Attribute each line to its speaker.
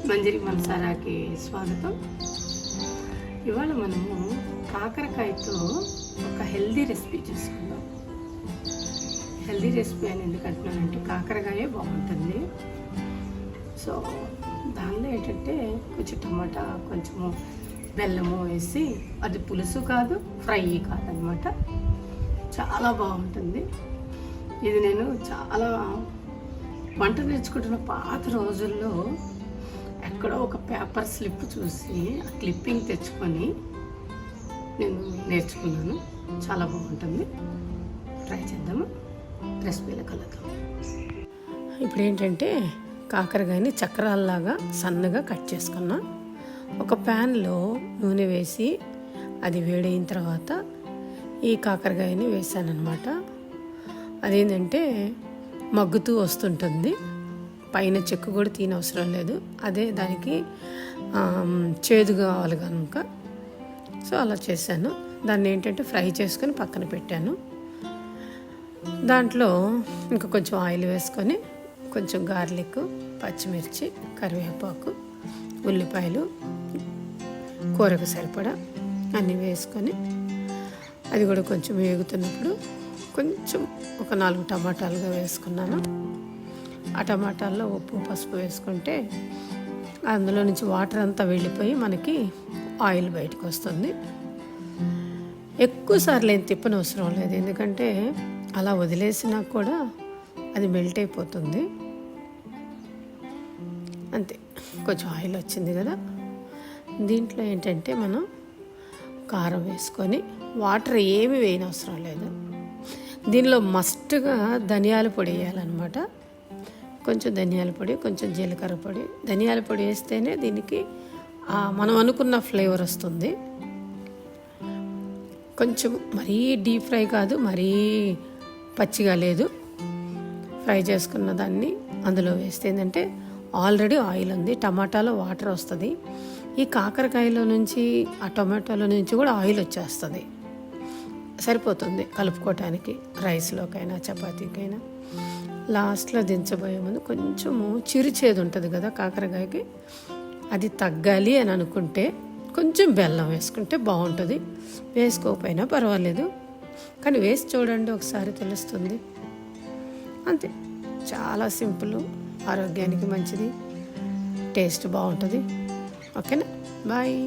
Speaker 1: మంజరి మనసారాకి స్వాగతం. ఇవాళ మనము కాకరకాయతో ఒక హెల్దీ రెసిపీ చేసుకుందాం. హెల్దీ రెసిపీ అని ఎందుకంటున్నానంటే కాకరకాయ బాగుంటుంది. సో దానిలో ఏంటంటే కొంచెం టమాటా కొంచెము బెల్లము వేసి, అది పులుసు కాదు ఫ్రై కాదనమాట, చాలా బాగుంటుంది. ఇది నేను చాలా వంట నేర్చుకుంటున్న పాత రోజుల్లో ఎక్కడో ఒక పేపర్ స్లిప్ చూసి ఆ క్లిప్పింగ్ తెచ్చుకొని నేను నేర్చుకున్నాను. చాలా బాగుంటుంది, ట్రై చేద్దాము. రెసిపీలో కలుద్దాం. ఇప్పుడు ఏంటంటే కాకరకాయని చక్రాల్లాగా సన్నగా కట్ చేసుకున్నా. ఒక ప్యాన్లో నూనె వేసి అది వేడైన తర్వాత ఈ కాకరకాయని వేసాను అనమాట. అదేంటంటే మగ్గుతూ వస్తుంటుంది, పైన చెక్కు కూడా తినవసరం లేదు. అదే దానికి చేదు కావాలి కనుక సో అలా చేశాను. దాన్ని ఏంటంటే ఫ్రై చేసుకొని పక్కన పెట్టాను. దాంట్లో ఇంకా కొంచెం ఆయిల్ వేసుకొని కొంచెం గార్లిక్, పచ్చిమిర్చి, కరివేపాకు, ఉల్లిపాయలు, కూరకు సరిపడా అన్నీ వేసుకొని అది కూడా కొంచెం వేగుతున్నప్పుడు కొంచెం ఒక 4 టమాటాలుగా వేసుకున్నాను. ఆ టమాటాల్లో ఉప్పు, పసుపు వేసుకుంటే అందులో నుంచి వాటర్ అంతా వెళ్ళిపోయి మనకి ఆయిల్ బయటకు వస్తుంది. ఎక్కువ సార్లు ఏం తిప్పనవసరం లేదు, ఎందుకంటే అలా వదిలేసినా కూడా అది మెల్ట్ అయిపోతుంది. అంతే, కొంచెం ఆయిల్ వచ్చింది కదా. దీంట్లో ఏంటంటే మనం కారం వేసుకొని, వాటర్ ఏమి వేయనవసరం లేదు. దీనిలో మస్ట్గా ధనియాల పొడి వేయాలన్నమాట. కొంచెం ధనియాల పొడి, కొంచెం జీలకర్ర పొడి. ధనియాల పొడి వేస్తేనే దీనికి మనం అనుకున్న ఫ్లేవర్ వస్తుంది. కొంచెం మరీ డీప్ ఫ్రై కాదు, మరీ పచ్చిగా లేదు. ఫ్రై చేసుకున్న దాన్ని అందులో వేస్తే ఏంటంటే ఆల్రెడీ ఆయిల్ ఉంది, టమాటాలో వాటర్ వస్తుంది, ఈ కాకరకాయలో నుంచి ఆ టొమాటోలో నుంచి కూడా ఆయిల్ వచ్చేస్తుంది. సరిపోతుంది కలుపుకోవటానికి, రైస్లోకైనా చపాతీకైనా. లాస్ట్లో దించబోయే ముందు కొంచెము చిరుచేదు ఉంటుంది కదా కాకరకాయకి, అది తగ్గాలి అని అనుకుంటే కొంచెం బెల్లం వేసుకుంటే బాగుంటుంది. వేసుకోకపోయినా పర్వాలేదు, కానీ వేసి చూడండి ఒకసారి తెలుస్తుంది. అంతే, చాలా సింపుల్, ఆరోగ్యానికి మంచిది, టేస్ట్ బాగుంటుంది. ఓకేనా, బాయ్.